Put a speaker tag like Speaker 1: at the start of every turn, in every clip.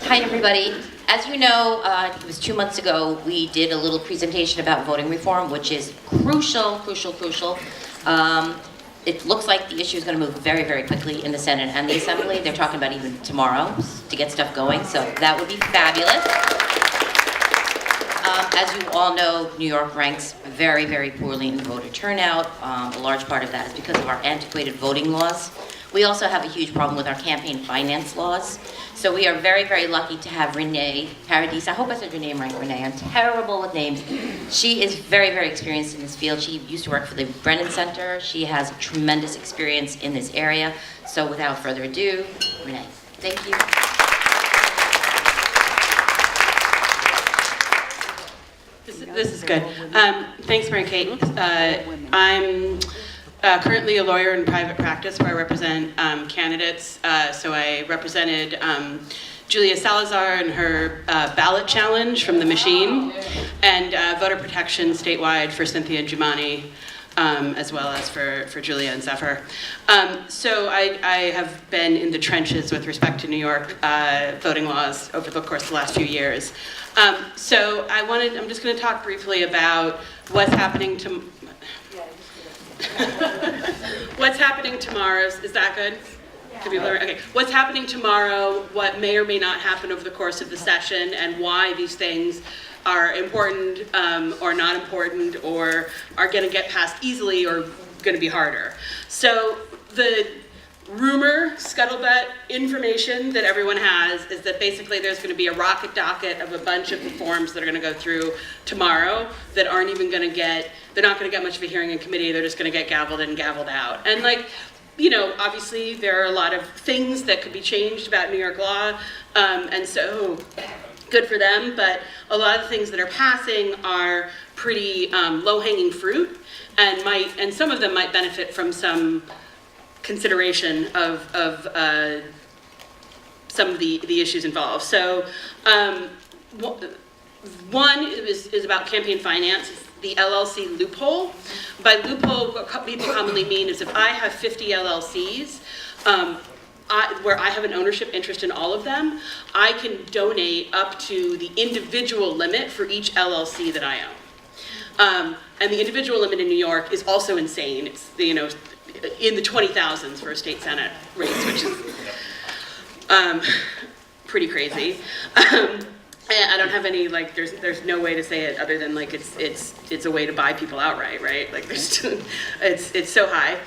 Speaker 1: Hi, everybody. As you know, it was 2 months ago, we did a little presentation about voting reform, which is crucial, crucial, crucial. It looks like the issue is going to move very, very quickly in the Senate and the Assembly. They're talking about even tomorrow to get stuff going, so that would be fabulous. As you all know, New York ranks very, very poorly in voter turnout. A large part of that is because of our antiquated voting laws. We also have a huge problem with our campaign finance laws. So we are very, very lucky to have Renee, Paradis. I hope I said your name right, Renee. I'm terrible with names. She is very, very experienced in this field. She used to work for the Brennan Center. She has tremendous experience in this area. So without further ado, Renee, thank you.
Speaker 2: This is good. Thanks, Mary Kate. I'm currently a lawyer in private practice where I represent candidates. So I represented Julia Salazar in her ballot challenge from the machine, and voter protection statewide for Cynthia Giummani, as well as for Julia and Zephyr. So I have been in the trenches with respect to New York voting laws over the course of the last few years. So I'm just going to talk briefly about what's happening to. What's happening tomorrow? Is that good? Yeah. Okay. What's happening tomorrow? What may or may not happen over the course of the session, and why these things are important or not important, or are going to get passed easily or going to be harder. So the rumor, scuttlebutt information that everyone has is that basically there's going to be a rocket docket of a bunch of reforms that are going to go through tomorrow that aren't even going to get, they're not going to get much of a hearing in committee, they're just going to get gavelled in and gavelled out. And obviously there are a lot of things that could be changed about New York law, and so good for them, but a lot of the things that are passing are pretty low-hanging fruit, and some of them might benefit from some consideration of some of the issues involved. So one is about campaign finance, the LLC loophole. By loophole, what people commonly mean is if I have 50 LLCs, where I have an ownership interest in all of them, I can donate up to the individual limit for each LLC that I own. And the individual limit in New York is also insane. It's in the 20,000s for a state senate race, which is pretty crazy. And I don't have any, there's no way to say it other than it's a way to buy people outright, right? It's so high.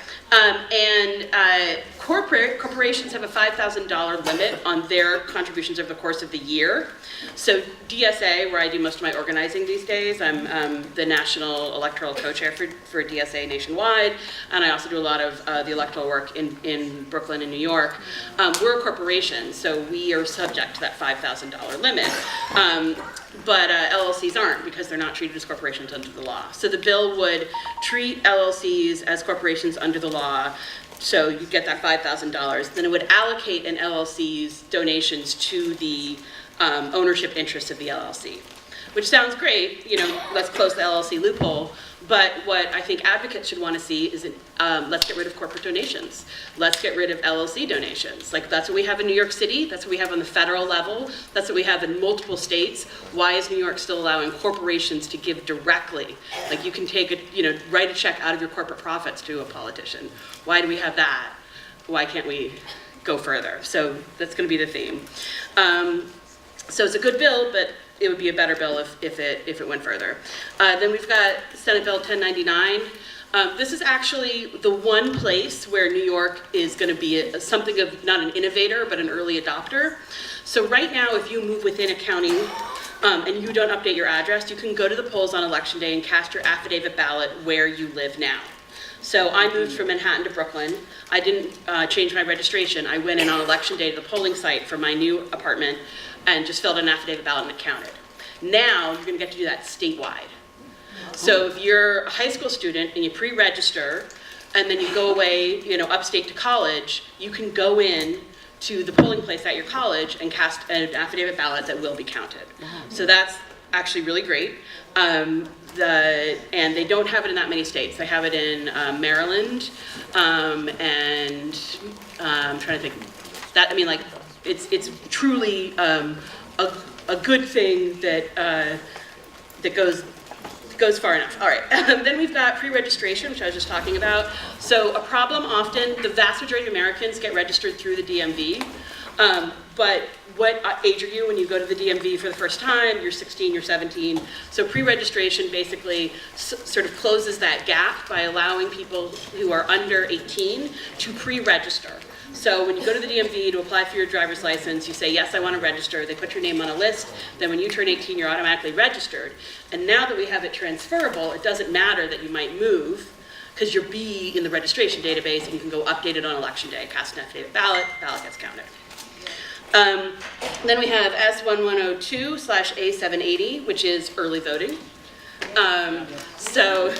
Speaker 2: Corporations have a $5,000 limit on their contributions over the course of the year. So DSA, where I do most of my organizing these days, I'm the national electoral co-chair for DSA nationwide, and I also do a lot of the electoral work in Brooklyn and New York. We're a corporation, so we are subject to that $5,000 limit. But LLCs aren't, because they're not treated as corporations under the law. So the bill would treat LLCs as corporations under the law, so you get that $5,000. Then it would allocate an LLC's donations to the ownership interests of the LLC, which sounds great, let's close the LLC loophole. But what I think advocates should want to see is let's get rid of corporate donations. Let's get rid of LLC donations. That's what we have in New York City. That's what we have on the federal level. That's what we have in multiple states. Why is New York still allowing corporations to give directly? You can write a check out of your corporate profits to a politician. Why do we have that? Why can't we go further? So that's going to be the theme. So it's a good bill, but it would be a better bill if it went further. Then we've got Senate Bill 1099. This is actually the one place where New York is going to be something of not an innovator, but an early adopter. So right now, if you move within a county and you don't update your address, you can go to the polls on Election Day and cast your affidavit ballot where you live now. So I moved from Manhattan to Brooklyn. I didn't change my registration. I went in on Election Day to the polling site for my new apartment and just filled an affidavit ballot and it counted. Now you're going to get to do that statewide. So if you're a high school student and you pre-register and then you go away, upstate to college, you can go in to the polling place at your college and cast an affidavit ballot that will be counted. So that's actually really great. And they don't have it in that many states. They have it in Maryland, and I'm trying to think. it's truly a good thing that goes far enough. All right, then we've got pre-registration, which I was just talking about. So a problem often, the vast majority of Americans get registered through the DMV, but what age are you when you go to the DMV for the first time? You're 16, you're 17. So pre-registration basically sort of closes that gap by allowing people who are under 18 to pre-register. So when you go to the DMV to apply for your driver's license, you say, yes, I want to register. They put your name on a list. Then when you turn 18, you're automatically registered. And now that we have it transferable, it doesn't matter that you might move, because you'll be in the registration database and you can go update it on election day, cast an affidavit ballot, ballot gets counted. Then we have S1102/A780, which is early voting. So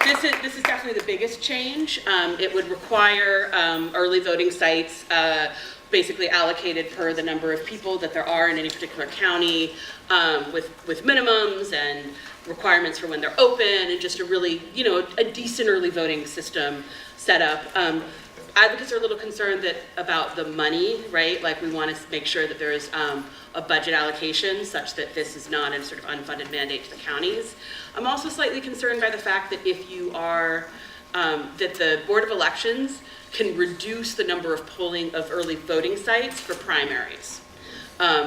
Speaker 2: this is definitely the biggest change. It would require early voting sites basically allocated per the number of people that there are in any particular county, with minimums and requirements for when they're open, and just a really, a decent early voting system set up. Advocates are a little concerned about the money, right? Like, we want to make sure that there is a budget allocation such that this is not a sort of unfunded mandate to the counties. I'm also slightly concerned by the fact that if you are, that the Board of Elections can reduce the number of early voting sites for primaries,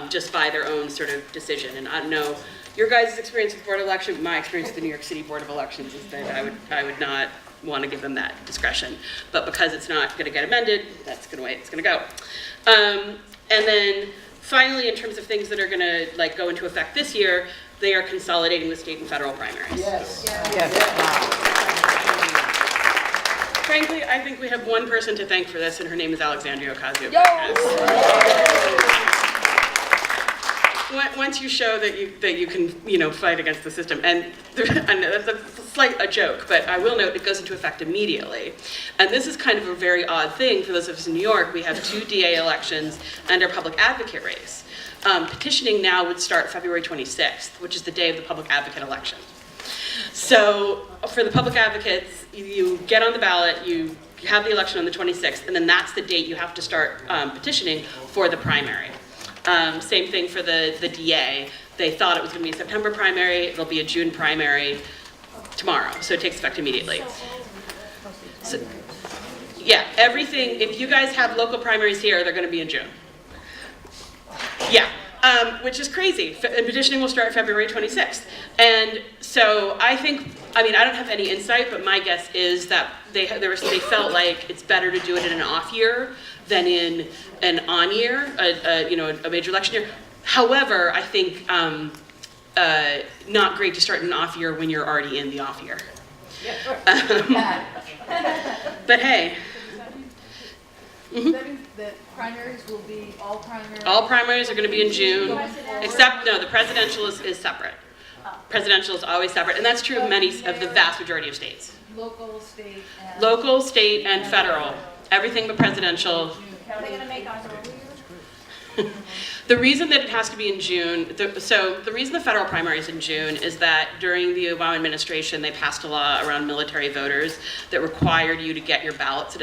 Speaker 2: just by their own sort of decision. And I don't know your guys' experience with Board of Elections. My experience with the New York City Board of Elections is that I would not want to give them that discretion, but because it's not going to get amended, that's the way it's going to go. And then finally, in terms of things that are going to go into effect this year, they are consolidating the state and federal primaries.
Speaker 3: Yes.
Speaker 2: Frankly, I think we have one person to thank for this, and her name is Alexandria Ocasio. Once you show that you can fight against the system, and I know that's a joke, but I will note it goes into effect immediately. And this is kind of a very odd thing for those of us in New York. We have 2 DA elections and our public advocate race. Petitioning now would start February 26th, which is the day of the public advocate election. So for the public advocates, you get on the ballot, you have the election on the 26th, and then that's the date you have to start petitioning for the primary. Same thing for the DA. They thought it was going to be a September primary. It'll be a June primary tomorrow, so it takes effect immediately. So, yeah, everything, if you guys have local primaries here, they're going to be in June. Yeah, which is crazy. Petitioning will start February 26th. And so I don't have any insight, but my guess is that they felt like it's better to do it in an off year than in an on year, a major election year. However, I think not great to start an off year when you're already in the off year. But hey.
Speaker 4: That means that primaries will be all primaries?
Speaker 2: All primaries are going to be in June, except, no, the presidential is separate. Presidential is always separate, and that's true of the vast majority of states.
Speaker 4: Local, state, and...
Speaker 2: Local, state, and federal. Everything but presidential.
Speaker 4: Are they going to make us earlier?
Speaker 2: The reason that it has to be in June, the reason the federal primary is in June is that during the Obama administration, they passed a law around military voters that required you to get your ballots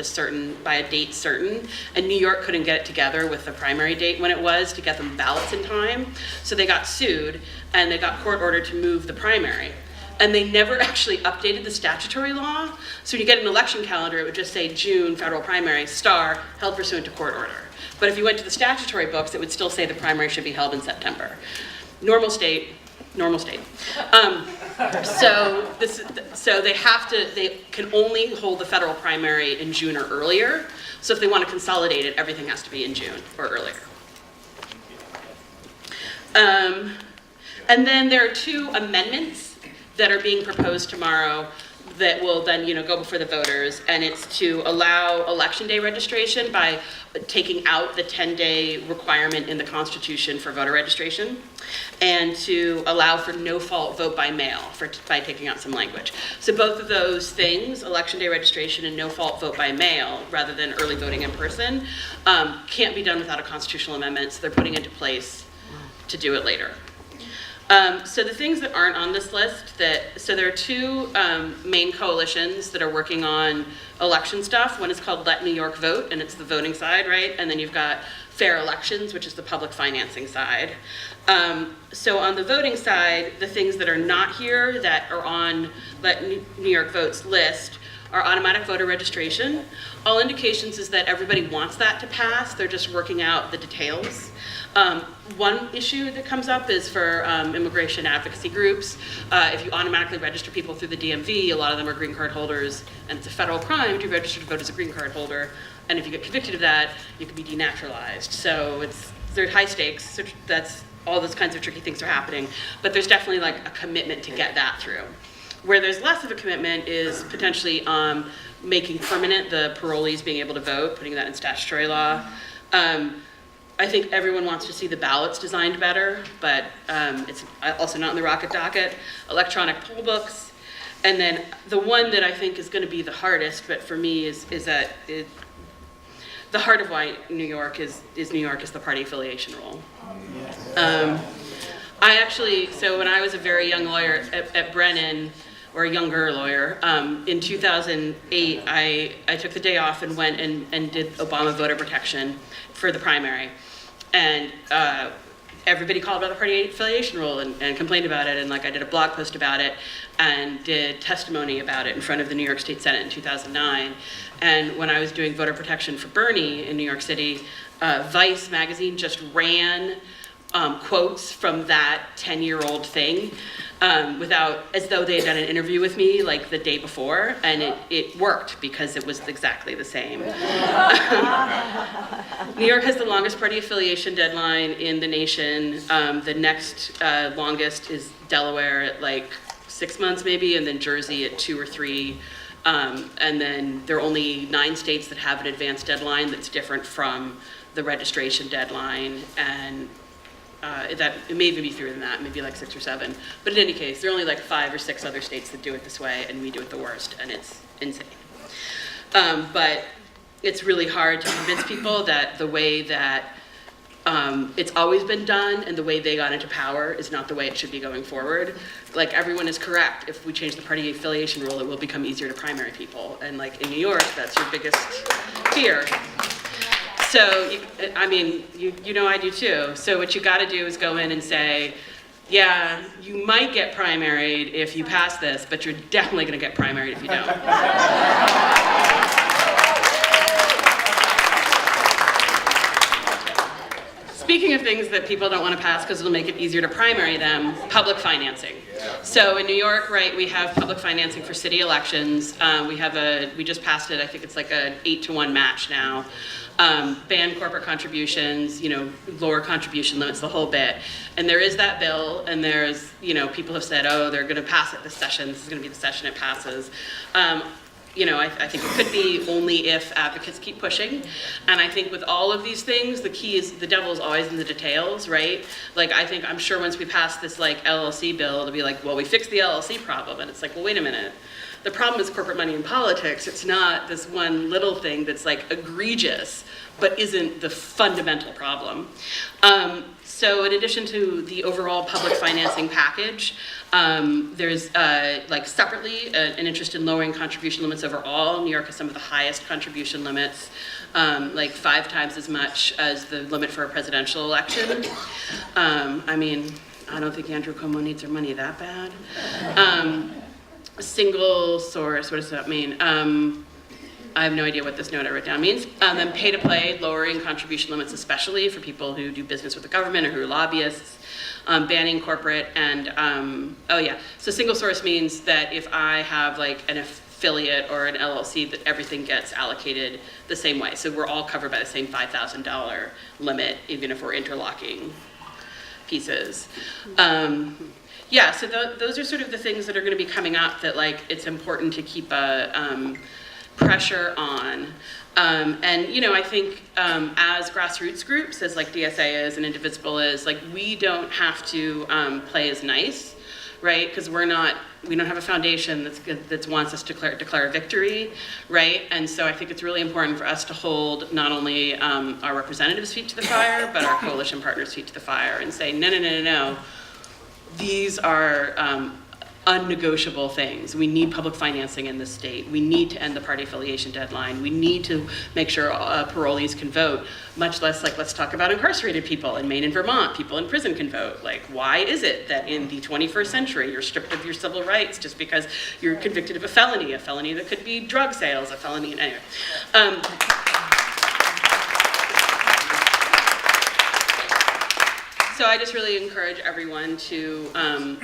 Speaker 2: by a date certain, and New York couldn't get it together with the primary date when it was to get them ballots in time, so they got sued, and they got court ordered to move the primary. And they never actually updated the statutory law, so when you get an election calendar, it would just say June federal primary, held pursuant to court order. But if you went to the statutory books, it would still say the primary should be held in September. Normal state. So they can only hold the federal primary in June or earlier. So if they want to consolidate it, everything has to be in June or earlier. And then there are 2 amendments that are being proposed tomorrow that will then, go before the voters, and it's to allow election day registration by taking out the 10-day requirement in the Constitution for voter registration, and to allow for no-fault vote by mail by taking out some language. So both of those things, election day registration and no-fault vote by mail, rather than early voting in person, can't be done without a constitutional amendment, so they're putting into place to do it later. So the things that aren't on this list so there are two main coalitions that are working on election stuff. One is called Let New York Vote, and it's the voting side, right? And then you've got Fair Elections, which is the public financing side. So on the voting side, the things that are not here that are on Let New York Vote's list are automatic voter registration. All indications is that everybody wants that to pass. They're just working out the details. One issue that comes up is for immigration advocacy groups. If you automatically register people through the DMV, a lot of them are green card holders, and it's a federal crime to register to vote as a green card holder. And if you get convicted of that, you can be denaturalized. So they're high stakes. So that's all those kinds of tricky things are happening. But there's definitely like a commitment to get that through. Where there's less of a commitment is potentially making permanent the parolees being able to vote, putting that in statutory law. I think everyone wants to see the ballots designed better, but it's also not in the rocket docket. Electronic poll books. And then the one that I think is going to be the hardest, but for me is that the heart of why New York is the party affiliation rule. So when I was a very young lawyer at Brennan, or a younger lawyer, in 2008, I took the day off and went and did Obama voter protection for the primary. And everybody called about the party affiliation rule and complained about it, and like I did a blog post about it and did testimony about it in front of the New York State Senate in 2009. And when I was doing voter protection for Bernie in New York City, Vice magazine just ran quotes from that 10-year-old thing as though they had done an interview with me like the day before, and it worked because it was exactly the same. New York has the longest party affiliation deadline in the nation. The next longest is Delaware at like 6 months maybe, and then Jersey at 2 or 3. And then there are only 9 states that have an advanced deadline that's different from the registration deadline, and that it may even be fewer than that, maybe like 6 or 7. But in any case, there are only like 5 or 6 other states that do it this way, and we do it the worst, and it's insane. But it's really hard to convince people that the way that it's always been done and the way they got into power is not the way it should be going forward. Like, everyone is correct. If we change the party affiliation rule, it will become easier to primary people. And like in New York, that's your biggest fear. So, you know I do too. So what you gotta do is go in and say, yeah, you might get primaried if you pass this, but you're definitely gonna get primaried if you don't. Speaking of things that people don't want to pass because it'll make it easier to primary them, public financing. So in New York, right, we have public financing for city elections. We just passed it, I think it's like an 8-to-1 match now. Ban corporate contributions, lower contribution limits, the whole bit. And there is that bill, and there's, people have said, oh, they're gonna pass it this session, this is gonna be the session it passes. I think it could be only if advocates keep pushing. And I think with all of these things, the key is the devil is always in the details, right? Like, I'm sure once we pass this like LLC bill, it'll be like, well, we fixed the LLC problem. And it's like, well, wait a minute. The problem is corporate money in politics. It's not this one little thing that's like egregious, but isn't the fundamental problem. So in addition to the overall public financing package, there's separately an interest in lowering contribution limits overall. New York has some of the highest contribution limits, like 5 times as much as the limit for a presidential election. I don't think Andrew Cuomo needs our money that bad. Single source, what does that mean? I have no idea what this note I wrote down means. Then pay to play, lowering contribution limits, especially for people who do business with the government or who are lobbyists. Banning corporate and, so single source means that if I have like an affiliate or an LLC, that everything gets allocated the same way. So we're all covered by the same $5,000 limit, even if we're interlocking pieces. So those are sort of the things that are going to be coming up that like it's important to keep a pressure on. I think as grassroots groups, as like DSA is and Indivisible is, like we don't have to play as nice, right? Because we don't have a foundation that wants us to declare victory, right? And so I think it's really important for us to hold not only our representatives' feet to the fire, but our coalition partners' feet to the fire and say, no. these are unnegotiable things. We need public financing in this state. We need to end the party affiliation deadline. We need to make sure parolees can vote, much less like, let's talk about incarcerated people in Maine and Vermont. People in prison can vote. Like, why is it that in the 21st century you're stripped of your civil rights just because you're convicted of a felony that could be drug sales, a felony, anyway. So I just really encourage everyone to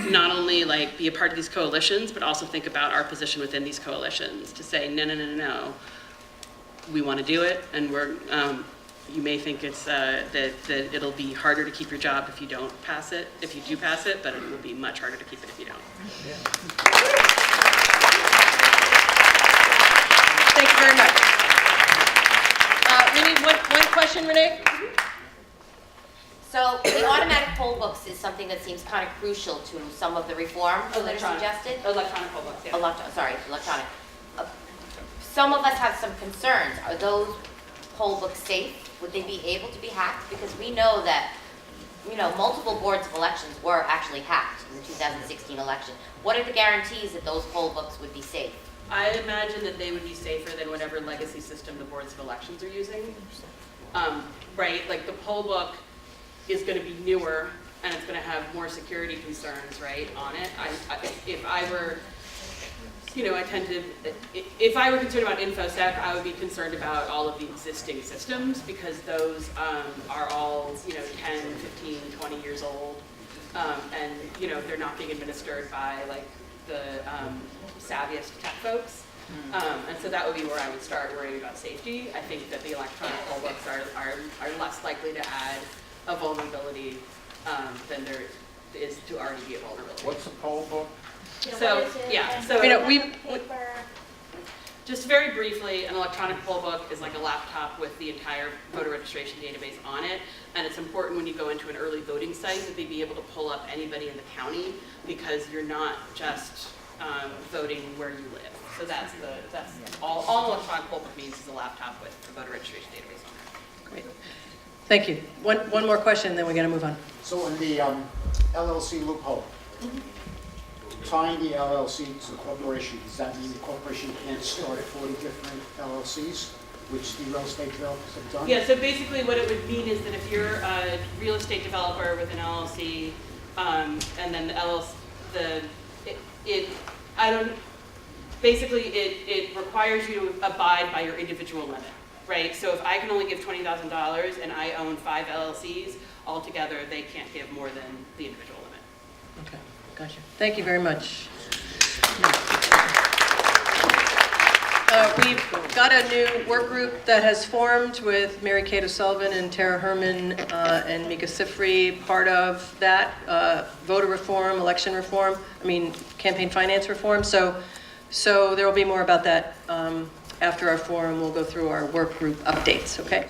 Speaker 2: not only like be a part of these coalitions, but also think about our position within these coalitions to say, no, no, no, no, no, we want to do it. And we're, you may think it's that it'll be harder to keep your job if you don't pass it, if you do pass it, but it will be much harder to keep it if you don't.
Speaker 3: Yeah. Thank you very much. We need one question, Renee?
Speaker 1: So the automatic poll books is something that seems kind of crucial to some of the reforms that are suggested.
Speaker 2: Electronic poll books, yeah.
Speaker 1: Electronic. Some of us have some concerns. Are those poll books safe? Would they be able to be hacked? Because we know that, multiple boards of elections were actually hacked in the 2016 election. What are the guarantees that those poll books would be safe?
Speaker 2: I imagine that they would be safer than whatever legacy system the boards of elections are using. Right, like the poll book is going to be newer and it's going to have more security concerns, right, on it. If I were, if I were concerned about InfoSec, I would be concerned about all of the existing systems because those are all, 10, 15, 20 years old. And, they're not being administered by like the savviest tech folks. And so that would be where I would start worrying about safety. I think that the electronic poll books are less likely to add a vulnerability than there is to already be a vulnerability.
Speaker 5: What's a poll book?
Speaker 2: So, yeah, so just very briefly, an electronic poll book is like a laptop with the entire voter registration database on it. And it's important when you go into an early voting site that they be able to pull up anybody in the county because you're not just voting where you live. So that's all electronic poll book means is a laptop with the voter registration database on it.
Speaker 3: Great. Thank you. One more question, then we're going to move on.
Speaker 6: So in the LLC loophole, tying the LLC to the corporation, does that mean the corporation can't start 40 different LLCs, which the real estate developers have done?
Speaker 2: Yeah, so basically what it would mean is that if you're a real estate developer with an LLC, and then the LLC, it requires you to abide by your individual limit. Right, so if I can only give $20,000 and I own 5 LLCs, altogether they can't give more than the individual limit.
Speaker 3: Okay, gotcha. Thank you very much. We've got a new work group that has formed with Mary Kate O'Sullivan and Tara Herman and Mika Sifri, part of that voter reform, election reform, campaign finance reform. So there will be more about that after our forum. We'll go through our work group updates, okay?